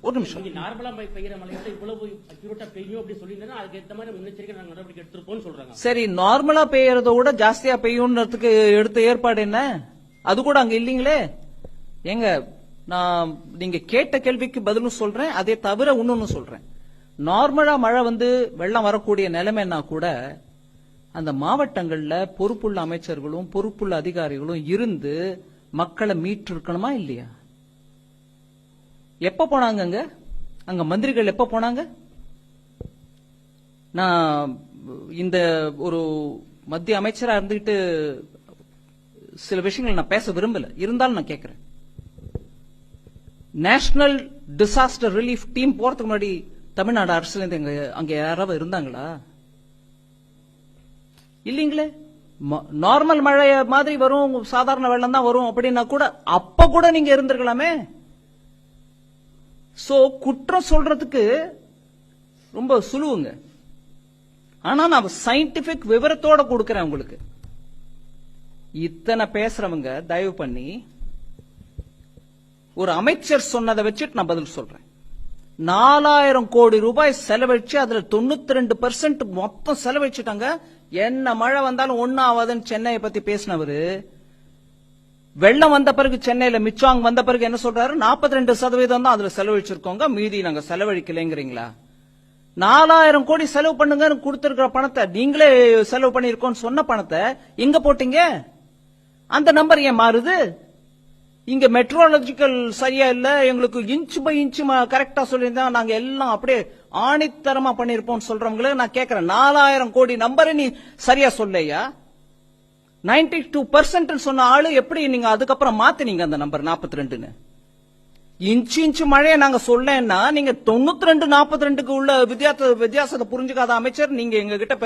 ஒரு நிமிஷம். நார்மலா பெய்யற மழையோட இவ்வளவு அக்யூரேட்டா பெய்யும் அப்படி சொல்லிருந்தா அதுக்கு ஏத்த மாதிரி முன்னெச்சரிக்கை நாங்க நடவடிக்கை எடுத்துருப்போம்னு சொல்றாங்க. சரி, நார்மலா பெய்யறத விட ஜாஸ்தியா பெய்யும்ன்றதுக்கு எடுத்த ஏற்பாடு என்ன? அது கூட அங்க இல்லீங்களே. எங்க நான் நீங்க கேட்ட கேள்விக்கு பதிலும் சொல்றேன், அதே தவிர இன்னொன்னு சொல்றேன். நார்மலா மழை வெள்ளம் வரக்கூடிய நிலைமைன்னா கூட அந்த மாவட்டங்கள்ல பொறுப்புள்ள அமைச்சர்களும் பொறுப்புள்ள அதிகாரிகளும் இருந்து மக்களை மீட்டு இருக்கணுமா இல்லையா? எப்ப போனாங்க அங்க மந்திரிகள்? எப்ப போனாங்க? நான் இந்த ஒரு மத்திய அமைச்சரா இருந்துகிட்டு சில விஷயங்கள் நான் பேச விரும்பல, இருந்தாலும் நான் கேட்கிறேன். நேஷனல் டிசாஸ்டர் ரிலீஃப் டீம் போறதுக்கு முன்னாடி தமிழ்நாடு அரசுல இருந்து அங்க யாராவது இருந்தாங்களா? இல்லீங்களே. நார்மல் மழை மாதிரி வரும், சாதாரண வெள்ளம் தான் வரும் அப்படின்னா கூட அப்ப கூட நீங்க இருந்திருக்கலாமே. சோ குற்றம் சொல்றதுக்கு ரொம்ப சுலுவுங்க. ஆனா நான் சயின்டிபிக் விவரத்தோட கொடுக்கிறேன் உங்களுக்கு. இத்தனை பேசுறவங்க தயவு பண்ணி ஒரு அமைச்சர் சொன்னதை வச்சுட்டு நான் பதில் சொல்றேன். 4000 கோடி ரூபாய் செலவழிச்சு அதுல 92% மொத்தம் செலவழிச்சுட்டாங்க. என்ன மழை வந்தாலும் ஒன்னும் ஆகாதுன்னு சென்னையை பத்தி பேசினவரு வெள்ளம் வந்த பிறகு சென்னையில மிச்சாங் வந்த பிறகு என்ன சொல்றாரு? 42% தான் அதுல செலவழிச்சிருக்கோங்க, மீதி நாங்க செலவழிக்கலைங்கிறீங்களா? 4000 கோடி செலவு பண்ணுங்க கொடுத்திருக்கிற பணத்தை, நீங்களே செலவு பண்ணிருக்கோம் சொன்ன பணத்தை எங்க போட்டீங்க? அந்த நம்பர் ஏன் மாறுது? இங்க மெட்ரோலஜிக்கல் சரியா இல்ல, எங்களுக்கு இன்ச் பை இன்ச் கரெக்டா சொல்லியிருந்தா நாங்க எல்லாம் அப்படியே ஆணித்தரமா பண்ணிருப்போம் சொல்றவங்களுக்கு நான் கேட்கிறேன். 4000 கோடி நம்பரை நீ சரியா சொல்லையா? 92% சொன்ன ஆளு எப்படி நீங்க அதுக்கப்புறம் மாத்தினீங்க அந்த நம்பர் 42ன்னு? இன்ச்சு மழையை நாங்க சொல்லேன்னா நீங்க 92-42க்கு உள்ள வித்தியாசத்தை புரிஞ்சுக்காத அமைச்சர் நீங்க எங்க கிட்ட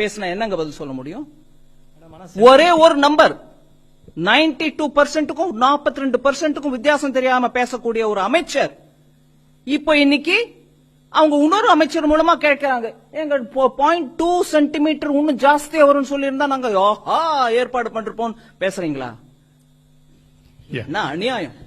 பேசினா என்னங்க பதில் சொல்ல முடியும்? ஒரே ஒரு நம்பர் 92%க்கும் 42%க்கும் வித்தியாசம் தெரியாம பேசக்கூடிய ஒரு அமைச்சர் இப்ப இன்னைக்கு அவங்க இன்னொரு அமைச்சர் மூலமா கேட்கிறாங்க, எங்க 0.2 சென்டிமீட்டர் இன்னும் ஜாஸ்தியா வரும்னு சொல்லி இருந்தா நாங்க ஏற்பாடு பண்றோம் பேசுறீங்களா? என்ன அநியாயம்!